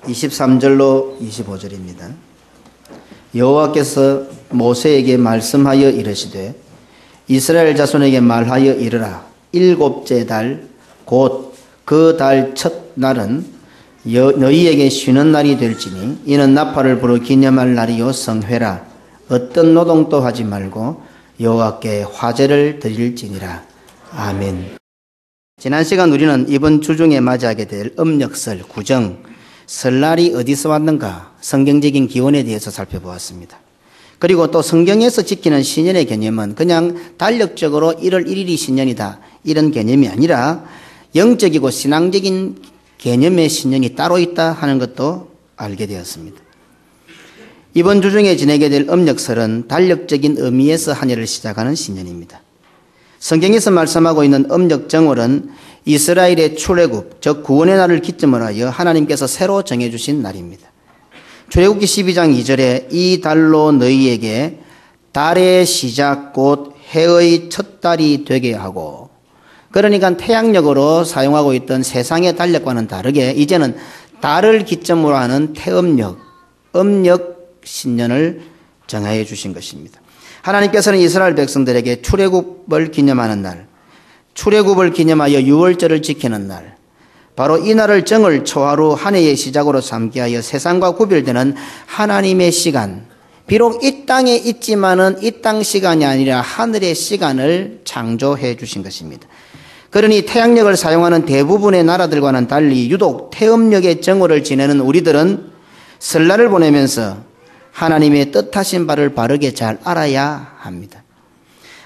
23절로 25절입니다. 여호와께서 모세에게 말씀하여 이르시되 이스라엘 자손에게 말하여 이르라. 일곱째 달 곧 그 달 첫날은 너희에게 쉬는 날이 될지니 이는 나팔을 불어 기념할 날이요 성회라. 어떤 노동도 하지 말고 여호와께 화제를 드릴지니라. 아멘. 지난 시간 우리는 이번 주중에 맞이하게 될 음력설, 구정, 설날이 어디서 왔는가 성경적인 기원에 대해서 살펴보았습니다. 그리고 또 성경에서 지키는 신년의 개념은 그냥 달력적으로 1월 1일이 신년이다 이런 개념이 아니라 영적이고 신앙적인 개념의 신년이 따로 있다 하는 것도 알게 되었습니다. 이번 주중에 지내게 될 음력설은 달력적인 의미에서 한 해를 시작하는 신년입니다. 성경에서 말씀하고 있는 음력정월은 이스라엘의 출애굽, 즉 구원의 날을 기점으로 하여 하나님께서 새로 정해주신 날입니다. 출애굽기 12장 2절에 이 달로 너희에게 달의 시작 곧 해의 첫 달이 되게 하고, 그러니까 태양력으로 사용하고 있던 세상의 달력과는 다르게 이제는 달을 기점으로 하는 태음력, 음력 신년을 정하여 주신 것입니다. 하나님께서는 이스라엘 백성들에게 출애굽을 기념하는 날, 출애굽을 기념하여 유월절을 지키는 날, 바로 이 날을 정월 초하루 한 해의 시작으로 삼게 하여 세상과 구별되는 하나님의 시간, 비록 이 땅에 있지만은 이 땅 시간이 아니라 하늘의 시간을 창조해 주신 것입니다. 그러니 태양력을 사용하는 대부분의 나라들과는 달리 유독 태음력의 정월을 지내는 우리들은 설날을 보내면서 하나님의 뜻하신 바를 바르게 잘 알아야 합니다.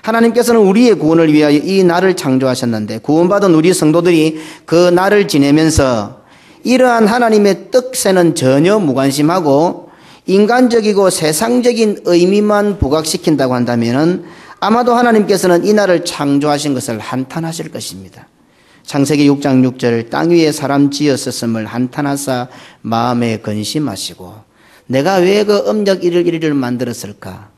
하나님께서는 우리의 구원을 위하여 이 날을 창조하셨는데 구원받은 우리 성도들이 그 날을 지내면서 이러한 하나님의 뜻에는 전혀 무관심하고 인간적이고 세상적인 의미만 부각시킨다고 한다면 아마도 하나님께서는 이 날을 창조하신 것을 한탄하실 것입니다. 창세기 6장 6절 땅 위에 사람 지었었음을 한탄하사 마음에 근심하시고 내가 왜 그 음력 1일 1일을 만들었을까?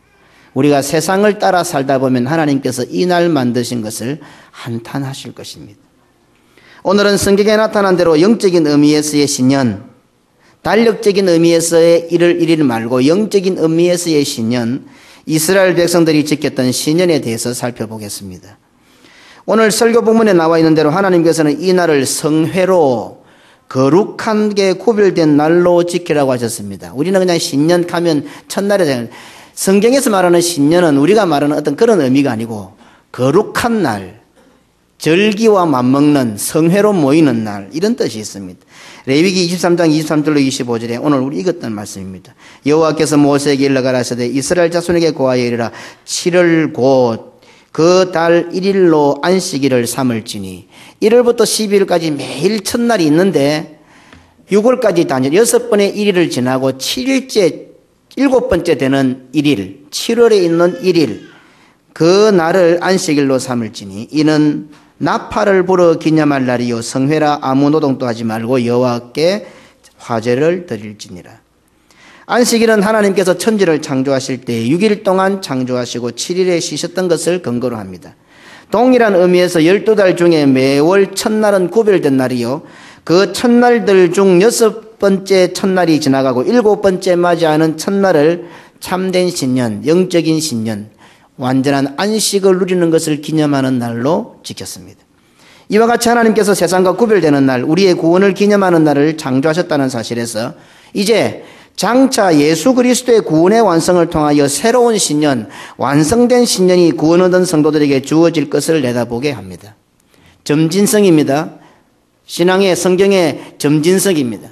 우리가 세상을 따라 살다 보면 하나님께서 이 날 만드신 것을 한탄하실 것입니다. 오늘은 성경에 나타난 대로 영적인 의미에서의 신년, 달력적인 의미에서의 1월 1일 말고 영적인 의미에서의 신년, 이스라엘 백성들이 지켰던 신년에 대해서 살펴보겠습니다. 오늘 설교 본문에 나와 있는 대로 하나님께서는 이 날을 성회로 거룩하게 구별된 날로 지키라고 하셨습니다. 우리는 그냥 신년 하면 첫날이잖아요. 성경에서 말하는 신년은 우리가 말하는 어떤 그런 의미가 아니고 거룩한 날, 절기와 맞먹는 성회로 모이는 날, 이런 뜻이 있습니다. 레위기 23장 23절로 25절에 오늘 우리 읽었던 말씀입니다. 여호와께서 모세에게 일러가라 하시되 이스라엘 자손에게 고하여 이르라. 7월 곧 그 달 1일로 안식일을 삼을지니 1월부터 12일까지 매일 첫날이 있는데 6월까지 단절 6번의 1일을 지나고 7일째 7번째 되는 1일 7월에 있는 1일 그 날을 안식일로 삼을지니 이는 나팔을 불어 기념할 날이요 성회라. 아무 노동도 하지 말고 여호와께 화제를 드릴지니라. 안식일은 하나님께서 천지를 창조하실 때 6일 동안 창조하시고 7일에 쉬셨던 것을 근거로 합니다. 동일한 의미에서 12달 중에 매월 첫날은 구별된 날이요 그 첫날들 중 6번째 첫날이 지나가고 7번째 맞이하는 첫날을 참된 신년, 영적인 신년, 완전한 안식을 누리는 것을 기념하는 날로 지켰습니다. 이와 같이 하나님께서 세상과 구별되는 날, 우리의 구원을 기념하는 날을 창조하셨다는 사실에서 이제 장차 예수 그리스도의 구원의 완성을 통하여 새로운 신년, 완성된 신년이 구원 얻은 성도들에게 주어질 것을 내다보게 합니다. 점진성입니다. 신앙의 성경의 점진성입니다.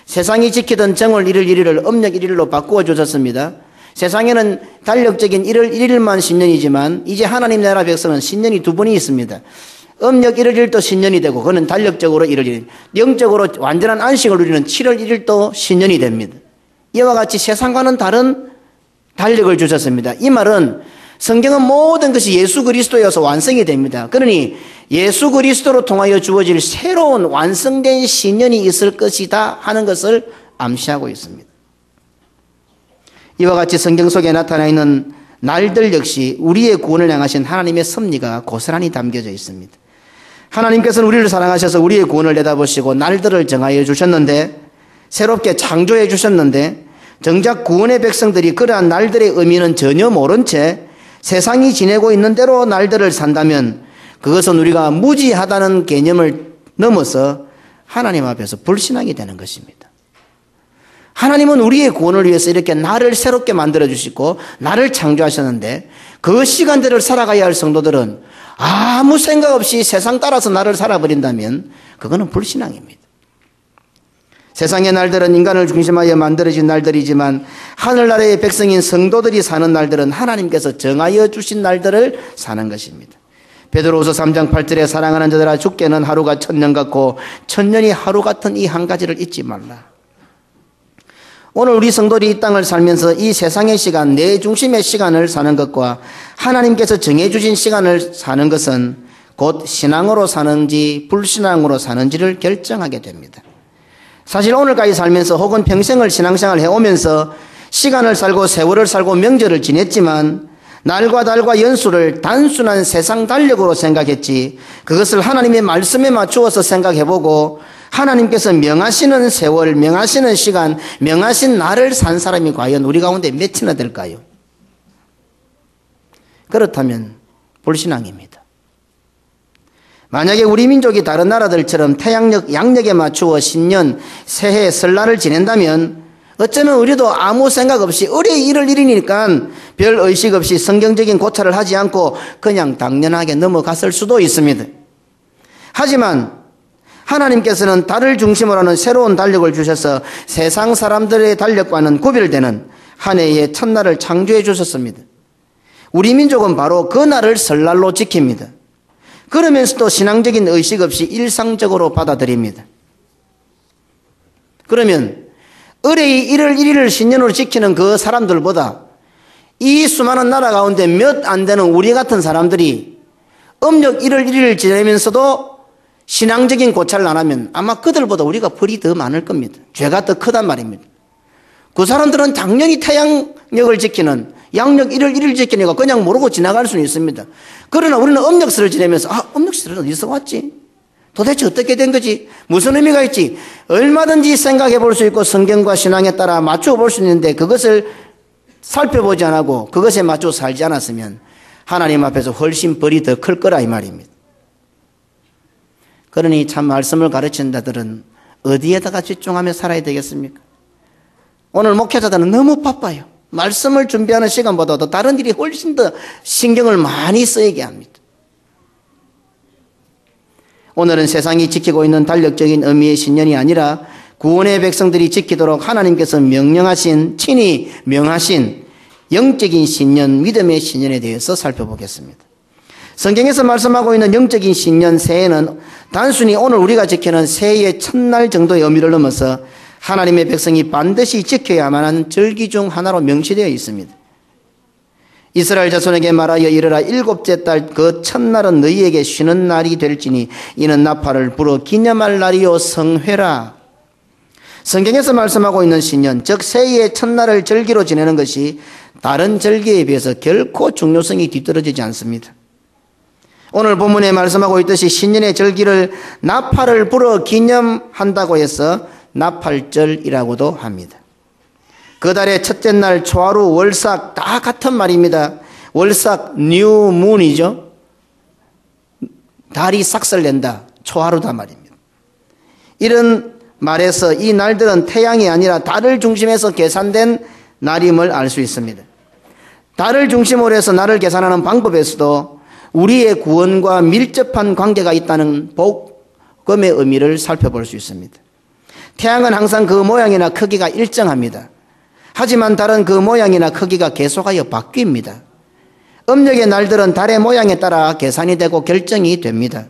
세상이 지키던 정월 1월 1일을 음력 1일로 바꾸어 주셨습니다. 세상에는 달력적인 1월 1일만 신년이지만 이제 하나님 나라 백성은 신년이 두 번이 있습니다. 음력 1월 1일도 신년이 되고 그는 달력적으로 1월 1일, 영적으로 완전한 안식을 누리는 7월 1일도 신년이 됩니다. 이와 같이 세상과는 다른 달력을 주셨습니다. 이 말은 성경은 모든 것이 예수 그리스도여서 완성이 됩니다. 그러니 예수 그리스도로 통하여 주어질 새로운 완성된 신년이 있을 것이다 하는 것을 암시하고 있습니다. 이와 같이 성경 속에 나타나 있는 날들 역시 우리의 구원을 향하신 하나님의 섭리가 고스란히 담겨져 있습니다. 하나님께서는 우리를 사랑하셔서 우리의 구원을 내다보시고 날들을 정하여 주셨는데 새롭게 창조해 주셨는데 정작 구원의 백성들이 그러한 날들의 의미는 전혀 모른 채 세상이 지내고 있는 대로 날들을 산다면 그것은 우리가 무지하다는 개념을 넘어서 하나님 앞에서 불신앙이 되는 것입니다. 하나님은 우리의 구원을 위해서 이렇게 나를 새롭게 만들어 주시고 나를 창조하셨는데 그 시간대를 살아가야 할 성도들은 아무 생각 없이 세상 따라서 나를 살아버린다면 그거는 불신앙입니다. 세상의 날들은 인간을 중심하여 만들어진 날들이지만 하늘나라의 백성인 성도들이 사는 날들은 하나님께서 정하여 주신 날들을 사는 것입니다. 베드로후서 3장 8절에 사랑하는 자들아 죽게는 하루가 천년 같고 천년이 하루 같은 이 한 가지를 잊지 말라. 오늘 우리 성도들이 이 땅을 살면서 이 세상의 시간, 내 중심의 시간을 사는 것과 하나님께서 정해주신 시간을 사는 것은 곧 신앙으로 사는지 불신앙으로 사는지를 결정하게 됩니다. 사실 오늘까지 살면서 혹은 평생을 신앙생활을 해오면서 시간을 살고 세월을 살고 명절을 지냈지만 날과 달과 연수를 단순한 세상 달력으로 생각했지 그것을 하나님의 말씀에 맞추어서 생각해보고 하나님께서 명하시는 세월, 명하시는 시간, 명하신 날을 산 사람이 과연 우리 가운데 몇이나 될까요? 그렇다면 불신앙입니다. 만약에 우리 민족이 다른 나라들처럼 태양력, 양력에 맞추어 신년, 새해, 설날을 지낸다면 어쩌면 우리도 아무 생각 없이 의뢰 1월 1일이니까 별 의식 없이 성경적인 고찰을 하지 않고 그냥 당연하게 넘어갔을 수도 있습니다. 하지만 하나님께서는 달을 중심으로 하는 새로운 달력을 주셔서 세상 사람들의 달력과는 구별되는 한 해의 첫날을 창조해 주셨습니다. 우리 민족은 바로 그 날을 설날로 지킵니다. 그러면서도 신앙적인 의식 없이 일상적으로 받아들입니다. 그러면 의뢰의 1월 1일을 신년으로 지키는 그 사람들보다 이 수많은 나라 가운데 몇 안 되는 우리 같은 사람들이 음력 1월 1일을 지내면서도 신앙적인 고찰을 안 하면 아마 그들보다 우리가 벌이 더 많을 겁니다. 죄가 더 크단 말입니다. 그 사람들은 당연히 태양력을 지키는 양력 1월 1일 지키니까 그냥 모르고 지나갈 수는 있습니다. 그러나 우리는 음력설을 지내면서 음력설은 어디서 왔지? 도대체 어떻게 된 거지? 무슨 의미가 있지? 얼마든지 생각해 볼 수 있고 성경과 신앙에 따라 맞춰 볼 수 있는데 그것을 살펴보지 않고 그것에 맞춰 살지 않았으면 하나님 앞에서 훨씬 벌이 더 클 거라 이 말입니다. 그러니 참 말씀을 가르치는 자들은 어디에다가 집중하며 살아야 되겠습니까? 오늘 목회자들은 너무 바빠요. 말씀을 준비하는 시간보다도 다른 일이 훨씬 더 신경을 많이 쓰이게 합니다. 오늘은 세상이 지키고 있는 달력적인 의미의 신년이 아니라 구원의 백성들이 지키도록 하나님께서 명령하신, 친히 명하신 영적인 신년, 믿음의 신년에 대해서 살펴보겠습니다. 성경에서 말씀하고 있는 영적인 신년 새해는 단순히 오늘 우리가 지키는 새해의 첫날 정도의 의미를 넘어서 하나님의 백성이 반드시 지켜야만 하는 절기 중 하나로 명시되어 있습니다. 이스라엘 자손에게 말하여 이르라 일곱째 달 그 첫날은 너희에게 쉬는 날이 될지니 이는 나팔을 불어 기념할 날이요 성회라. 성경에서 말씀하고 있는 신년, 즉 새해의 첫날을 절기로 지내는 것이 다른 절기에 비해서 결코 중요성이 뒤떨어지지 않습니다. 오늘 본문에 말씀하고 있듯이 신년의 절기를 나팔을 불어 기념한다고 해서 나팔절이라고도 합니다. 그 달의 첫째 날 초하루 월삭 다 같은 말입니다. 월삭 뉴문이죠. 달이 싹을 낸다. 초하루다 말입니다. 이런 말에서 이 날들은 태양이 아니라 달을 중심해서 계산된 날임을 알 수 있습니다. 달을 중심으로 해서 날을 계산하는 방법에서도 우리의 구원과 밀접한 관계가 있다는 복음의 의미를 살펴볼 수 있습니다. 태양은 항상 그 모양이나 크기가 일정합니다. 하지만 달은 그 모양이나 크기가 계속하여 바뀝니다. 음력의 날들은 달의 모양에 따라 계산이 되고 결정이 됩니다.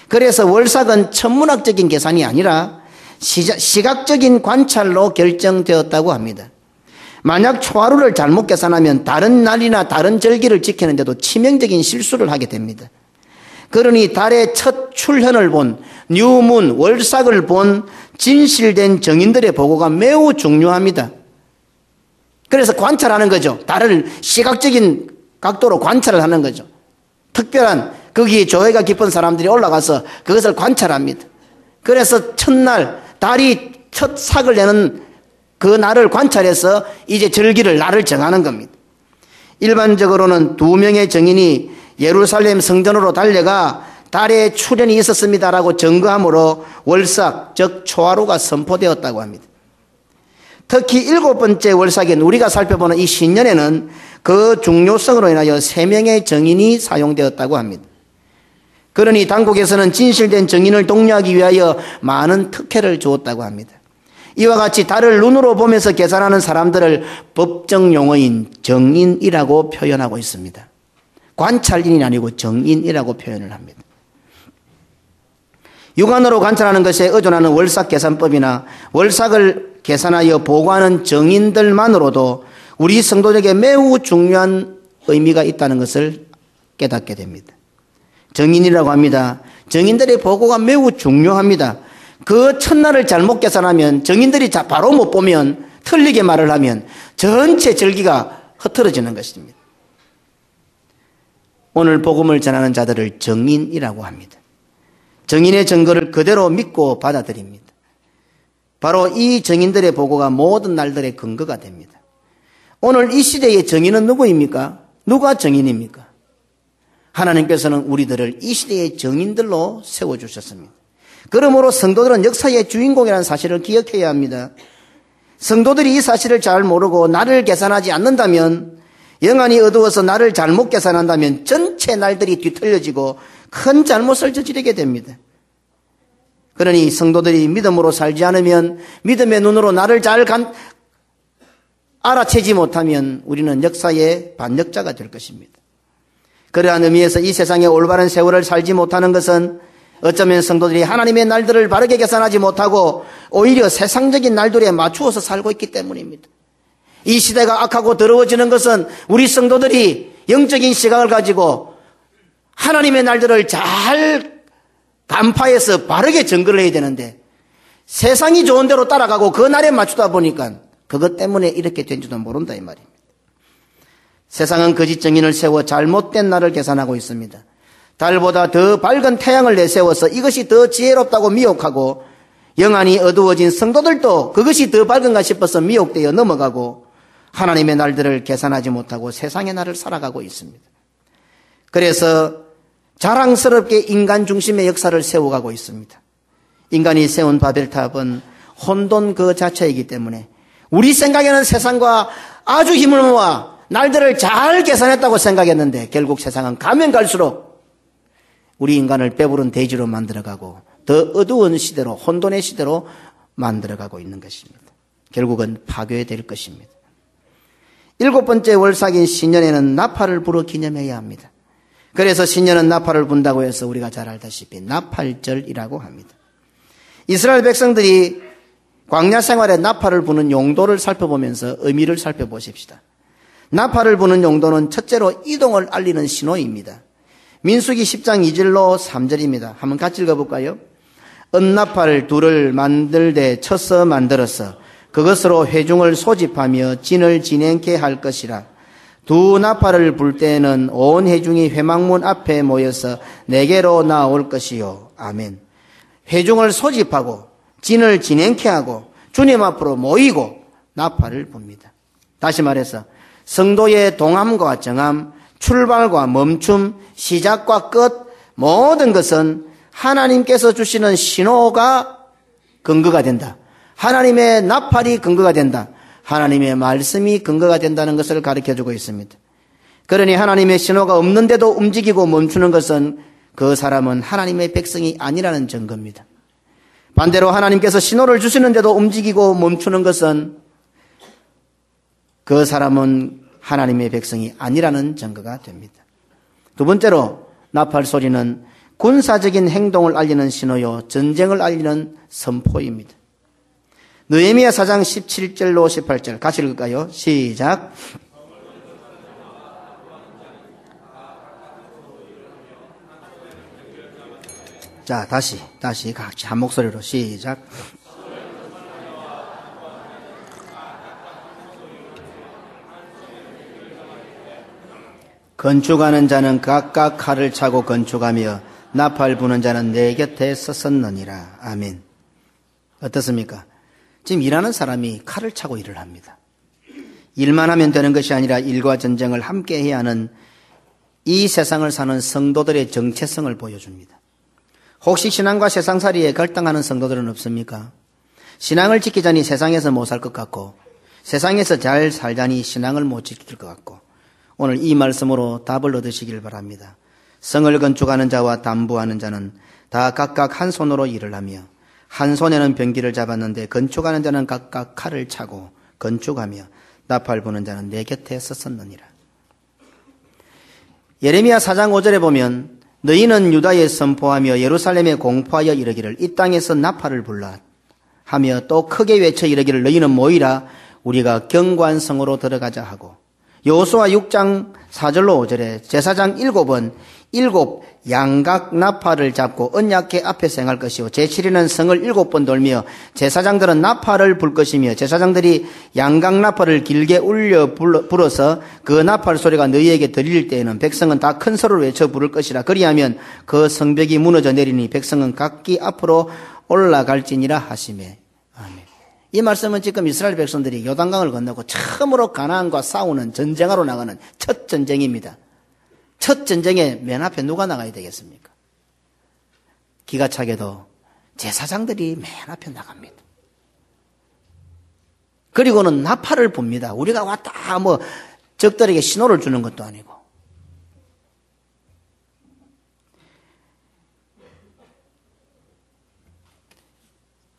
그래서 월삭은 천문학적인 계산이 아니라 시각적인 관찰로 결정되었다고 합니다. 만약 초하루를 잘못 계산하면 다른 날이나 다른 절기를 지키는데도 치명적인 실수를 하게 됩니다. 그러니 달의 첫 출현을 본 뉴문, 월삭을 본 진실된 정인들의 보고가 매우 중요합니다. 그래서 관찰하는 거죠. 달을 시각적인 각도로 관찰을 하는 거죠. 특별한 거기에 조예가 깊은 사람들이 올라가서 그것을 관찰합니다. 그래서 첫날 달이 첫 삭을 내는 그 날을 관찰해서 이제 절기를 날을 정하는 겁니다. 일반적으로는 2명의 증인이 예루살렘 성전으로 달려가 달에 출현이 있었습니다라고 증거함으로 월삭, 즉 초하루가 선포되었다고 합니다. 특히 7번째 월삭인 우리가 살펴보는 이 신년에는 그 중요성으로 인하여 3명의 증인이 사용되었다고 합니다. 그러니 당국에서는 진실된 증인을 독려하기 위하여 많은 특혜를 주었다고 합니다. 이와 같이 달을 눈으로 보면서 계산하는 사람들을 법정 용어인 정인이라고 표현하고 있습니다. 관찰인이 아니고 정인이라고 표현을 합니다. 육안으로 관찰하는 것에 의존하는 월삭 계산법이나 월삭을 계산하여 보고하는 정인들만으로도 우리 성도에게 매우 중요한 의미가 있다는 것을 깨닫게 됩니다. 정인이라고 합니다. 정인들의 보고가 매우 중요합니다. 그 첫날을 잘못 계산하면 정인들이 바로 못 보면 틀리게 말을 하면 전체 절기가 흐트러지는 것입니다. 오늘 복음을 전하는 자들을 정인이라고 합니다. 정인의 증거를 그대로 믿고 받아들입니다. 바로 이 정인들의 보고가 모든 날들의 근거가 됩니다. 오늘 이 시대의 정인은 누구입니까? 누가 정인입니까? 하나님께서는 우리들을 이 시대의 정인들로 세워주셨습니다. 그러므로 성도들은 역사의 주인공이라는 사실을 기억해야 합니다. 성도들이 이 사실을 잘 모르고 날을 계산하지 않는다면, 영안이 어두워서 날을 잘못 계산한다면 전체 날들이 뒤틀려지고 큰 잘못을 저지르게 됩니다. 그러니 성도들이 믿음으로 살지 않으면, 믿음의 눈으로 날을 잘 알아채지 못하면 우리는 역사의 반역자가 될 것입니다. 그러한 의미에서 이 세상의 올바른 세월을 살지 못하는 것은 어쩌면 성도들이 하나님의 날들을 바르게 계산하지 못하고 오히려 세상적인 날들에 맞추어서 살고 있기 때문입니다. 이 시대가 악하고 더러워지는 것은 우리 성도들이 영적인 시각을 가지고 하나님의 날들을 잘 간파해서 바르게 증거를 해야 되는데 세상이 좋은 대로 따라가고 그 날에 맞추다 보니까 그것 때문에 이렇게 된 줄도 모른다 이 말입니다. 세상은 거짓 정인을 세워 잘못된 날을 계산하고 있습니다. 달보다 더 밝은 태양을 내세워서 이것이 더 지혜롭다고 미혹하고 영안이 어두워진 성도들도 그것이 더 밝은가 싶어서 미혹되어 넘어가고 하나님의 날들을 계산하지 못하고 세상의 날을 살아가고 있습니다. 그래서 자랑스럽게 인간 중심의 역사를 세워가고 있습니다. 인간이 세운 바벨탑은 혼돈 그 자체이기 때문에 우리 생각에는 세상과 아주 힘을 모아 날들을 잘 계산했다고 생각했는데 결국 세상은 가면 갈수록 우리 인간을 배부른 돼지로 만들어가고 더 어두운 시대로 혼돈의 시대로 만들어가고 있는 것입니다. 결국은 파괴될 것입니다. 7번째 월삭인 신년에는 나팔을 불어 기념해야 합니다. 그래서 신년은 나팔을 분다고 해서 우리가 잘 알다시피 나팔절이라고 합니다. 이스라엘 백성들이 광야 생활에 나팔을 부는 용도를 살펴보면서 의미를 살펴보십시다. 나팔을 부는 용도는 첫째로 이동을 알리는 신호입니다. 민수기 10장 2절로 3절입니다. 한번 같이 읽어볼까요? 은나팔 둘을 만들되 쳐서 만들어서 그것으로 회중을 소집하며 진을 진행케 할 것이라. 두 나팔을 불 때에는 온 회중이 회막문 앞에 모여서 내게로 나올 것이요. 아멘. 회중을 소집하고 진을 진행케 하고 주님 앞으로 모이고 나팔을 붑니다. 다시 말해서 성도의 동함과 정함, 출발과 멈춤, 시작과 끝 모든 것은 하나님께서 주시는 신호가 근거가 된다. 하나님의 나팔이 근거가 된다. 하나님의 말씀이 근거가 된다는 것을 가르쳐주고 있습니다. 그러니 하나님의 신호가 없는데도 움직이고 멈추는 것은 그 사람은 하나님의 백성이 아니라는 증거입니다. 반대로 하나님께서 신호를 주시는데도 움직이고 멈추는 것은 그 사람은 하나님의 백성이 아니라는 증거가 됩니다. 두 번째로 나팔 소리는 군사적인 행동을 알리는 신호요, 전쟁을 알리는 선포입니다. 느헤미야 4장 17절로 18절 같이 읽을까요? 시작. 자, 다시 같이 한 목소리로 시작. 건축하는 자는 각각 칼을 차고 건축하며 나팔 부는 자는 내 곁에 섰었느니라. 아멘. 어떻습니까? 지금 일하는 사람이 칼을 차고 일을 합니다. 일만 하면 되는 것이 아니라 일과 전쟁을 함께 해야 하는 이 세상을 사는 성도들의 정체성을 보여줍니다. 혹시 신앙과 세상살이에 갈등하는 성도들은 없습니까? 신앙을 지키자니 세상에서 못 살 것 같고 세상에서 잘 살자니 신앙을 못 지킬 것 같고 오늘 이 말씀으로 답을 얻으시길 바랍니다. 성을 건축하는 자와 담부하는 자는 다 각각 한 손으로 일을 하며 한 손에는 병기를 잡았는데 건축하는 자는 각각 칼을 차고 건축하며 나팔 부는 자는 내 곁에 섰었느니라. 예레미야 4장 5절에 보면 너희는 유다에 선포하며 예루살렘에 공포하여 이르기를 이 땅에서 나팔을 불라 하며 또 크게 외쳐 이르기를 너희는 모이라 우리가 견고한 성으로 들어가자 하고 여호수아 6장 4절로 5절에 제사장 7은 7 양각 나팔을 잡고 언약궤 앞에서 행할 것이요 제7일은 성을 7번 돌며 제사장들은 나팔을 불 것이며 제사장들이 양각 나팔을 길게 울려 불어서 그 나팔 소리가 너희에게 들릴 때에는 백성은 다 큰 소리로 외쳐 부를 것이라. 그리하면 그 성벽이 무너져 내리니 백성은 각기 앞으로 올라갈지니라 하시매. 아멘. 이 말씀은 지금 이스라엘 백성들이 요단강을 건너고 처음으로 가나안과 싸우는 전쟁하러 나가는 첫 전쟁입니다. 첫 전쟁에 맨 앞에 누가 나가야 되겠습니까? 기가 차게도 제사장들이 맨 앞에 나갑니다. 그리고는 나팔을 붑니다. 우리가 왔다 적들에게 신호를 주는 것도 아니고.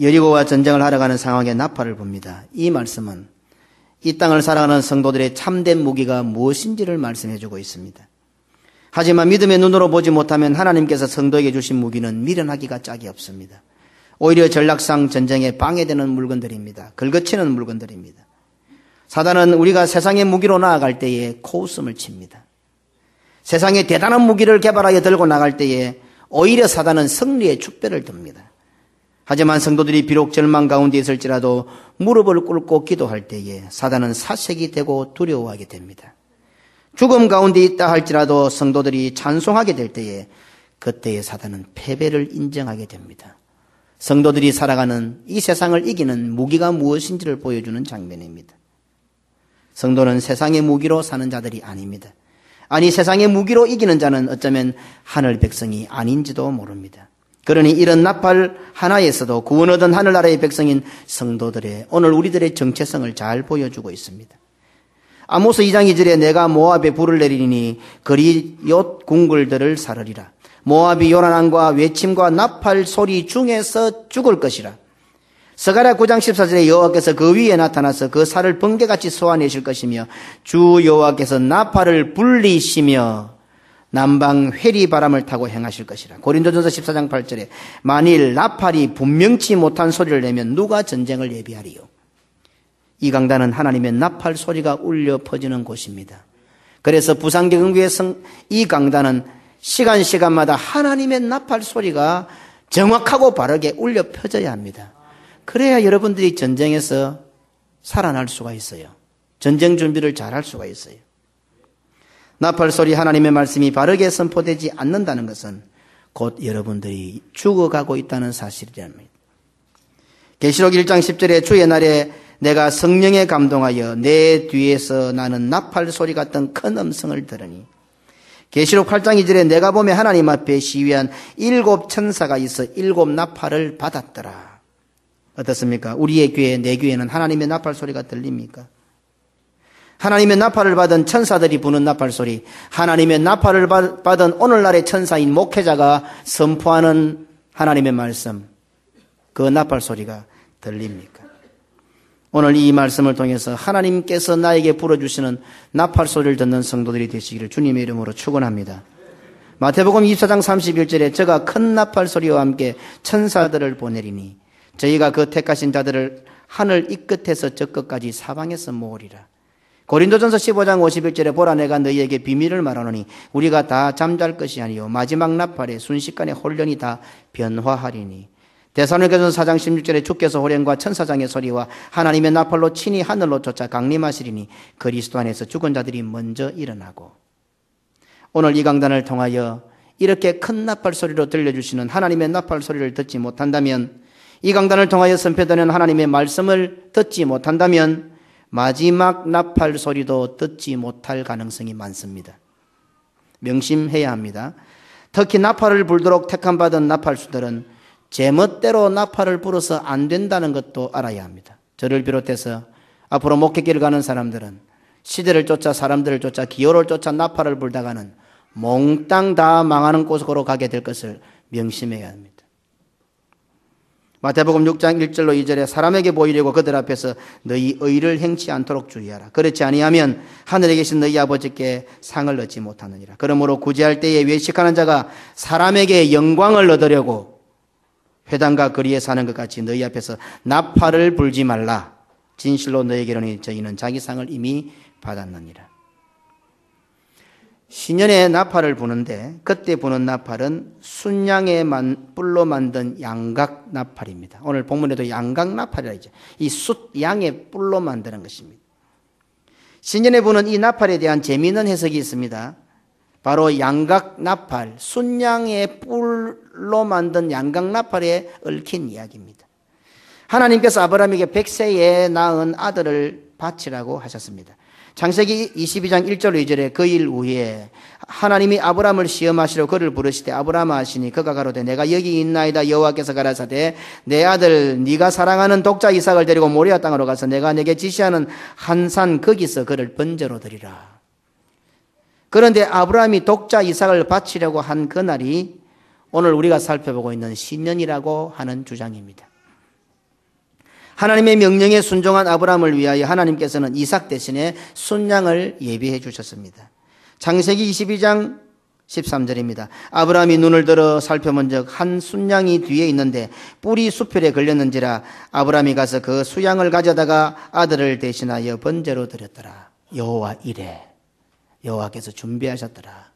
여리고와 전쟁을 하러 가는 상황에 나팔을 붑니다. 이 말씀은 이 땅을 살아가는 성도들의 참된 무기가 무엇인지를 말씀해 주고 있습니다. 하지만 믿음의 눈으로 보지 못하면 하나님께서 성도에게 주신 무기는 미련하기가 짝이 없습니다. 오히려 전략상 전쟁에 방해되는 물건들입니다. 긁어치는 물건들입니다. 사단은 우리가 세상의 무기로 나아갈 때에 코웃음을 칩니다. 세상에 대단한 무기를 개발하여 들고 나갈 때에 오히려 사단은 승리의 축배를 듭니다. 하지만 성도들이 비록 절망 가운데 있을지라도 무릎을 꿇고 기도할 때에 사단은 사색이 되고 두려워하게 됩니다. 죽음 가운데 있다 할지라도 성도들이 찬송하게 될 때에 그때의 사단은 패배를 인정하게 됩니다. 성도들이 살아가는 이 세상을 이기는 무기가 무엇인지를 보여주는 장면입니다. 성도는 세상의 무기로 사는 자들이 아닙니다. 아니 세상의 무기로 이기는 자는 어쩌면 하늘 백성이 아닌지도 모릅니다. 그러니 이런 나팔 하나에서도 구원 얻은 하늘나라의 백성인 성도들의 오늘 우리들의 정체성을 잘 보여주고 있습니다. 아모스 2장 2절에 내가 모압에 불을 내리니 그리옷 궁굴들을 사르리라. 모압이 요란함과 외침과 나팔 소리 중에서 죽을 것이라. 스가랴 9장 14절에 여호와께서 그 위에 나타나서 그 살을 번개같이 쏘아내실 것이며 주 여호와께서 나팔을 불리시며 남방 회리 바람을 타고 행하실 것이라. 고린도전서 14장 8절에 만일 나팔이 분명치 못한 소리를 내면 누가 전쟁을 예비하리요. 이 강단은 하나님의 나팔 소리가 울려 퍼지는 곳입니다. 그래서 부산경교의 이 강단은 시간마다 하나님의 나팔 소리가 정확하고 바르게 울려 퍼져야 합니다. 그래야 여러분들이 전쟁에서 살아날 수가 있어요. 전쟁 준비를 잘할 수가 있어요. 나팔 소리 하나님의 말씀이 바르게 선포되지 않는다는 것은 곧 여러분들이 죽어가고 있다는 사실이랍니다. 계시록 1장 10절에 주의 날에 내가 성령에 감동하여 내 뒤에서 나는 나팔 소리 같은 큰 음성을 들으니 계시록 8장 2절에 내가 보매 하나님 앞에 시위한 7 천사가 있어 7 나팔을 받았더라. 어떻습니까? 우리의 귀에 내 귀에는 하나님의 나팔 소리가 들립니까? 하나님의 나팔을 받은 천사들이 부는 나팔 소리, 하나님의 나팔을 받은 오늘날의 천사인 목회자가 선포하는 하나님의 말씀, 그 나팔 소리가 들립니까? 오늘 이 말씀을 통해서 하나님께서 나에게 불어주시는 나팔 소리를 듣는 성도들이 되시기를 주님의 이름으로 축원합니다. 마태복음 24장 31절에 저가 큰 나팔 소리와 함께 천사들을 보내리니 저희가 그 택하신 자들을 하늘 이 끝에서 저 끝까지 사방에서 모으리라. 고린도전서 15장 51절에 보라 내가 너희에게 비밀을 말하노니 우리가 다 잠잘 것이 아니요 마지막 나팔에 순식간에 홀련히 다 변화하리니. 데살로니가전서 4장 16절에 주께서 호련과 천사장의 소리와 하나님의 나팔로 친히 하늘로 쫓아 강림하시리니 그리스도 안에서 죽은 자들이 먼저 일어나고. 오늘 이 강단을 통하여 이렇게 큰 나팔 소리로 들려주시는 하나님의 나팔 소리를 듣지 못한다면 이 강단을 통하여 선포되는 하나님의 말씀을 듣지 못한다면 마지막 나팔 소리도 듣지 못할 가능성이 많습니다. 명심해야 합니다. 특히 나팔을 불도록 택함받은 나팔수들은 제멋대로 나팔을 불어서 안 된다는 것도 알아야 합니다. 저를 비롯해서 앞으로 목회길을 가는 사람들은 시대를 쫓아 사람들을 쫓아 기호를 쫓아 나팔을 불다가는 몽땅 다 망하는 곳으로 가게 될 것을 명심해야 합니다. 마태복음 6장 1절로 2절에 사람에게 보이려고 그들 앞에서 너희 의를 행치 않도록 주의하라. 그렇지 아니하면 하늘에 계신 너희 아버지께 상을 얻지 못하느니라. 그러므로 구제할 때에 외식하는 자가 사람에게 영광을 얻으려고 회당과 거리에 사는 것 같이 너희 앞에서 나팔을 불지 말라. 진실로 너희에게 이르노니 저희는 자기 상을 이미 받았느니라. 신년에 나팔을 부는데 그때 부는 나팔은 순양의 뿔로 만든 양각 나팔입니다. 오늘 본문에도 양각 나팔이라 하죠. 이 숫양의 뿔로 만드는 것입니다. 신년에 부는 이 나팔에 대한 재미있는 해석이 있습니다. 바로 양각 나팔, 순양의 뿔로 만든 양각 나팔에 얽힌 이야기입니다. 하나님께서 아브라함에게 100세에 낳은 아들을 바치라고 하셨습니다. 창세기 22장 1절 2절에 그 일 후에 하나님이 아브라함을 시험하시러 그를 부르시되 아브라함아 하시니 그가 가로되 내가 여기 있나이다. 여호와께서 가라사대 내 아들 네가 사랑하는 독자 이삭을 데리고 모리아 땅으로 가서 내가 내게 지시하는 한 산 거기서 그를 번제로 드리라. 그런데 아브라함이 독자 이삭을 바치려고 한 그날이 오늘 우리가 살펴보고 있는 신년이라고 하는 주장입니다. 하나님의 명령에 순종한 아브라함을 위하여 하나님께서는 이삭 대신에 순양을 예비해 주셨습니다. 창세기 22장 13절입니다. 아브라함이 눈을 들어 살펴본즉 한 순양이 뒤에 있는데 뿔이 수풀에 걸렸는지라 아브라함이 가서 그 수양을 가져다가 아들을 대신하여 번제로 드렸더라. 여호와 이래. 여호와께서 준비하셨더라.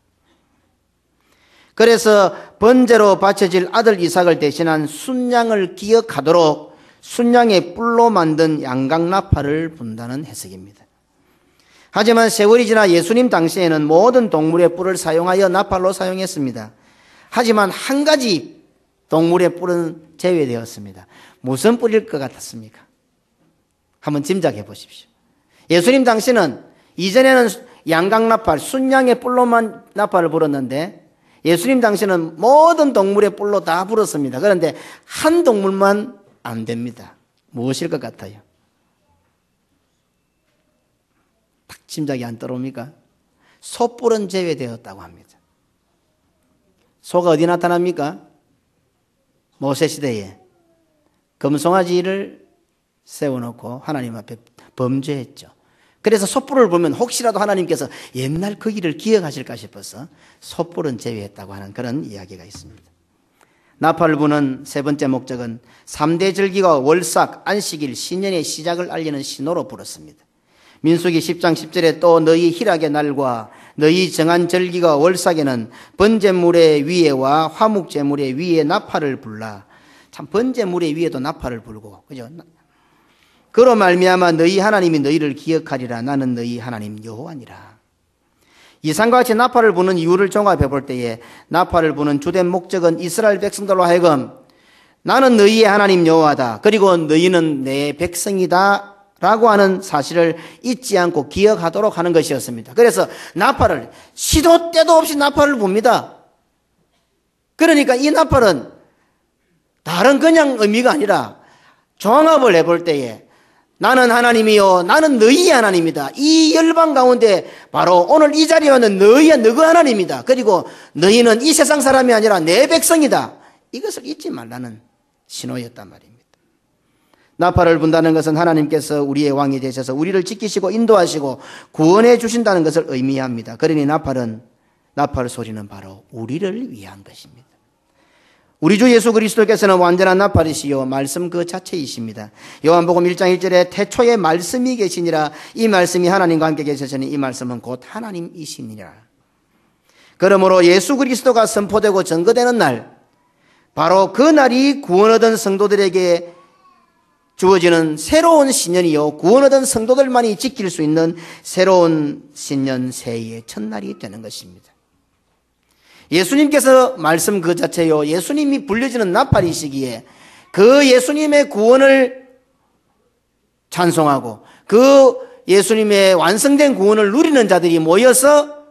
그래서 번제로 바쳐질 아들 이삭을 대신한 순양을 기억하도록 순양의 뿔로 만든 양각나팔을 분다는 해석입니다. 하지만 세월이 지나 예수님 당시에는 모든 동물의 뿔을 사용하여 나팔로 사용했습니다. 하지만 한 가지 동물의 뿔은 제외되었습니다. 무슨 뿔일 것 같았습니까? 한번 짐작해 보십시오. 예수님 당시는 이전에는 양각나팔, 순양의 뿔로만 나팔을 불었는데 예수님 당시는 모든 동물의 뿔로 다 불었습니다. 그런데 한 동물만 안 됩니다. 무엇일 것 같아요? 딱 짐작이 안 들어옵니까? 소뿔은 제외되었다고 합니다. 소가 어디 나타납니까? 모세시대에 금송아지를 세워놓고 하나님 앞에 범죄했죠. 그래서 소뿔을 보면 혹시라도 하나님께서 옛날 그 일을 기억하실까 싶어서 소뿔은 제외했다고 하는 그런 이야기가 있습니다. 나팔을 부는 세 번째 목적은 3대 절기가 월삭, 안식일, 신년의 시작을 알리는 신호로 불었습니다. 민수기 10장 10절에 또 너희 희락의 날과 너희 정한 절기가 월삭에는 번제물의 위에와 화목제물의 위에 나팔을 불라. 참 번제물의 위에도 나팔을 불고 그죠? 그로 말미암아 너희 하나님이 너희를 기억하리라. 나는 너희 하나님 여호와니라. 이상과 같이 나팔을 부는 이유를 종합해 볼 때에 나팔을 부는 주된 목적은 이스라엘 백성들로 하여금 나는 너희의 하나님 여호와다. 그리고 너희는 내 백성이다 라고 하는 사실을 잊지 않고 기억하도록 하는 것이었습니다. 그래서 나팔을 시도 때도 없이 나팔을 붑니다. 그러니까 이 나팔은 다른 그냥 의미가 아니라 종합을 해볼 때에 나는 하나님이요 나는 너희의 하나님이다. 이 열방 가운데 바로 오늘 이 자리에 있는 너희의 너그 하나님이다. 그리고 너희는 이 세상 사람이 아니라 내 백성이다. 이것을 잊지 말라는 신호였단 말입니다. 나팔을 분다는 것은 하나님께서 우리의 왕이 되셔서 우리를 지키시고 인도하시고 구원해 주신다는 것을 의미합니다. 그러니 나팔 소리는 바로 우리를 위한 것입니다. 우리 주 예수 그리스도께서는 완전한 나팔이시요 말씀 그 자체이십니다. 요한복음 1장 1절에 태초에 말씀이 계시니라. 이 말씀이 하나님과 함께 계셨으니 이 말씀은 곧 하나님이시니라. 그러므로 예수 그리스도가 선포되고 증거되는 날, 바로 그 날이 구원 얻은 성도들에게 주어지는 새로운 신년이요 구원 얻은 성도들만이 지킬 수 있는 새로운 신년 새해의 첫날이 되는 것입니다. 예수님께서 말씀 그 자체요 예수님이 불려지는 나팔이시기에 그 예수님의 구원을 찬송하고 그 예수님의 완성된 구원을 누리는 자들이 모여서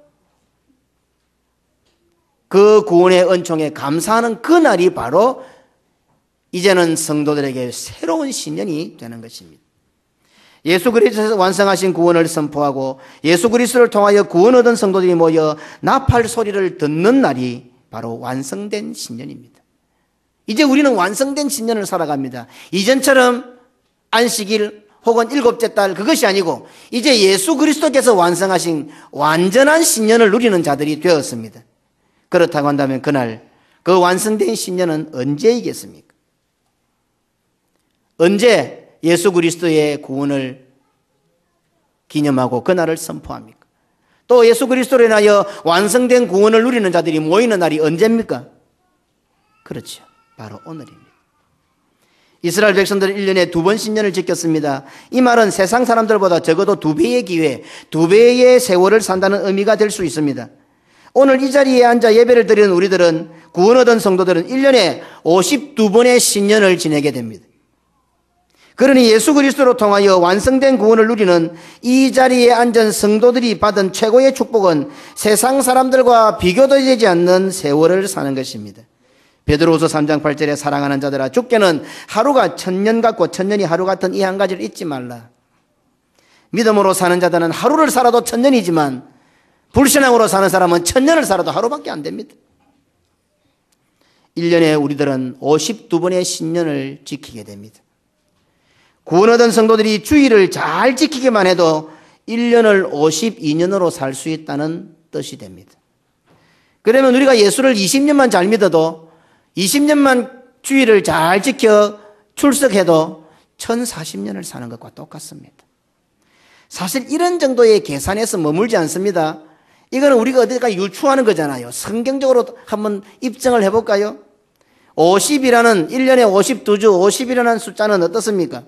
그 구원의 은총에 감사하는 그날이 바로 이제는 성도들에게 새로운 신년이 되는 것입니다. 예수 그리스도에서 완성하신 구원을 선포하고 예수 그리스도를 통하여 구원 얻은 성도들이 모여 나팔 소리를 듣는 날이 바로 완성된 신년입니다. 이제 우리는 완성된 신년을 살아갑니다. 이전처럼 안식일 혹은 일곱째 달 그것이 아니고 이제 예수 그리스도께서 완성하신 완전한 신년을 누리는 자들이 되었습니다. 그렇다고 한다면 그날 그 완성된 신년은 언제이겠습니까? 언제 예수 그리스도의 구원을 기념하고 그날을 선포합니까? 또 예수 그리스도로 인하여 완성된 구원을 누리는 자들이 모이는 날이 언제입니까? 그렇죠. 바로 오늘입니다. 이스라엘 백성들은 1년에 2번 신년을 지켰습니다. 이 말은 세상 사람들보다 적어도 2배의 기회, 2배의 세월을 산다는 의미가 될 수 있습니다. 오늘 이 자리에 앉아 예배를 드리는 우리들은 구원 얻은 성도들은 1년에 52번의 신년을 지내게 됩니다. 그러니 예수 그리스도로 통하여 완성된 구원을 누리는 이 자리에 앉은 성도들이 받은 최고의 축복은 세상 사람들과 비교도 되지 않는 세월을 사는 것입니다. 베드로후서 3장 8절에 사랑하는 자들아 주께는 하루가 1000년 같고 1000년이 하루 같은 이 한 가지를 잊지 말라. 믿음으로 사는 자들은 하루를 살아도 1000년이지만 불신앙으로 사는 사람은 1000년을 살아도 하루밖에 안 됩니다. 1년에 우리들은 52번의 신년을 지키게 됩니다. 구원 얻은 성도들이 주의를 잘 지키기만 해도 1년을 52년으로 살 수 있다는 뜻이 됩니다. 그러면 우리가 예수를 20년만 잘 믿어도 20년만 주의를 잘 지켜 출석해도 1040년을 사는 것과 똑같습니다. 사실 이런 정도의 계산에서 머물지 않습니다. 이거는 우리가 어디까지 유추하는 거잖아요. 성경적으로 한번 입증을 해볼까요? 50이라는 1년에 52주 50이라는 숫자는 어떻습니까?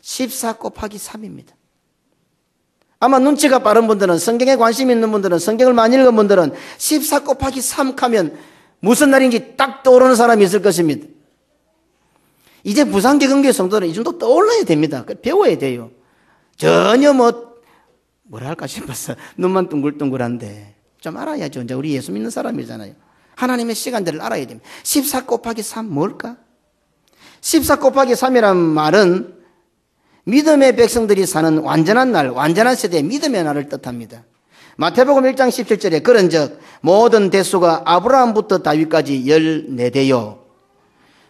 14 곱하기 3입니다. 아마 눈치가 빠른 분들은 성경에 관심 있는 분들은 성경을 많이 읽은 분들은 14 곱하기 3 하면 무슨 날인지 딱 떠오르는 사람이 있을 것입니다. 이제 부산개근교회 성도들은 이 정도 떠올라야 됩니다. 배워야 돼요. 전혀 뭐랄까 싶어서 눈만 둥글둥글한데 좀 알아야죠. 이제 우리 예수 믿는 사람이잖아요. 하나님의 시간들을 알아야 됩니다. 14 곱하기 3 뭘까? 14 곱하기 3이란 말은 믿음의 백성들이 사는 완전한 날, 완전한 세대의 믿음의 날을 뜻합니다. 마태복음 1장 17절에 그런즉 모든 대수가 아브라함부터 다윗까지 14대요.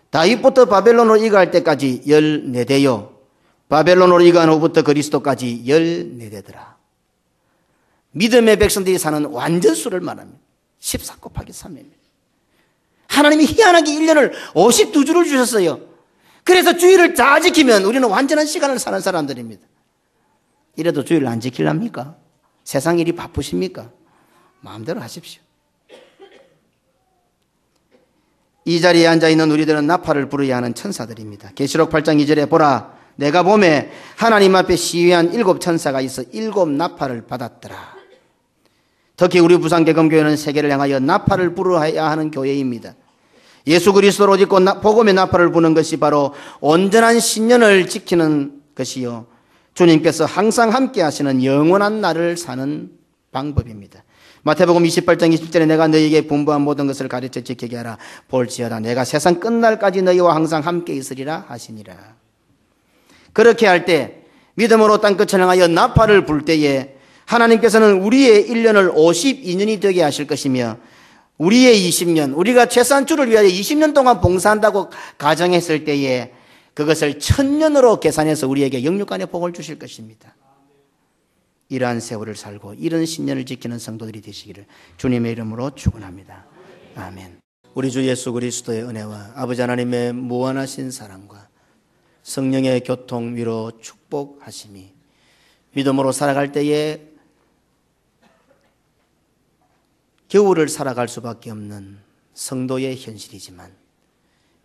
다윗부터 바벨론으로 이가할 때까지 14대요. 바벨론으로 이가한 후부터 그리스도까지 14대더라. 믿음의 백성들이 사는 완전수를 말합니다. 14 곱하기 3입니다. 하나님이 희한하게 1년을 52주를 주셨어요. 그래서 주일을 잘 지키면 우리는 완전한 시간을 사는 사람들입니다. 이래도 주일을 안 지키랍니까? 세상 일이 바쁘십니까? 마음대로 하십시오. 이 자리에 앉아있는 우리들은 나팔을 부르야 하는 천사들입니다. 계시록 8장 2절에 보라 내가 보매 하나님 앞에 시위한 7 천사가 있어 7 나팔을 받았더라. 특히 우리 부산개검교회는 세계를 향하여 나팔을 부르어야 하는 교회입니다. 예수 그리스도로 짓고 복음의 나팔을 부는 것이 바로 온전한 신년을 지키는 것이요 주님께서 항상 함께 하시는 영원한 날을 사는 방법입니다. 마태복음 28장 20절에 내가 너희에게 분부한 모든 것을 가르쳐 지키게 하라. 볼지어다 내가 세상 끝날까지 너희와 항상 함께 있으리라 하시니라. 그렇게 할 때 믿음으로 땅끝을 향하여 나팔을 불 때에 하나님께서는 우리의 1년을 52년이 되게 하실 것이며 우리의 20년, 우리가 최소한 주를 위하여 20년 동안 봉사한다고 가정했을 때에 그것을 1000년으로 계산해서 우리에게 영육간의 복을 주실 것입니다. 이러한 세월을 살고 이런 신년을 지키는 성도들이 되시기를 주님의 이름으로 축원합니다. 아멘. 우리 주 예수 그리스도의 은혜와 아버지 하나님의 무한하신 사랑과 성령의 교통 위로 축복하심이 믿음으로 살아갈 때에 겨울을 살아갈 수밖에 없는 성도의 현실이지만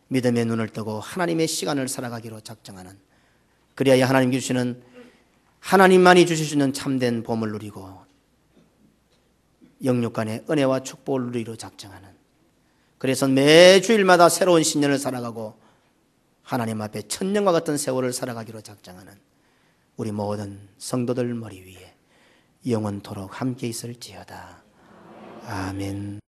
믿음의 눈을 뜨고 하나님의 시간을 살아가기로 작정하는 그리하여 하나님 주시는 하나님만이 주실 수 있는 참된 봄을 누리고 영육간의 은혜와 축복을 누리기로 작정하는 그래서 매 주일마다 새로운 신년을 살아가고 하나님 앞에 천년과 같은 세월을 살아가기로 작정하는 우리 모든 성도들 머리 위에 영원토록 함께 있을지어다. 아멘.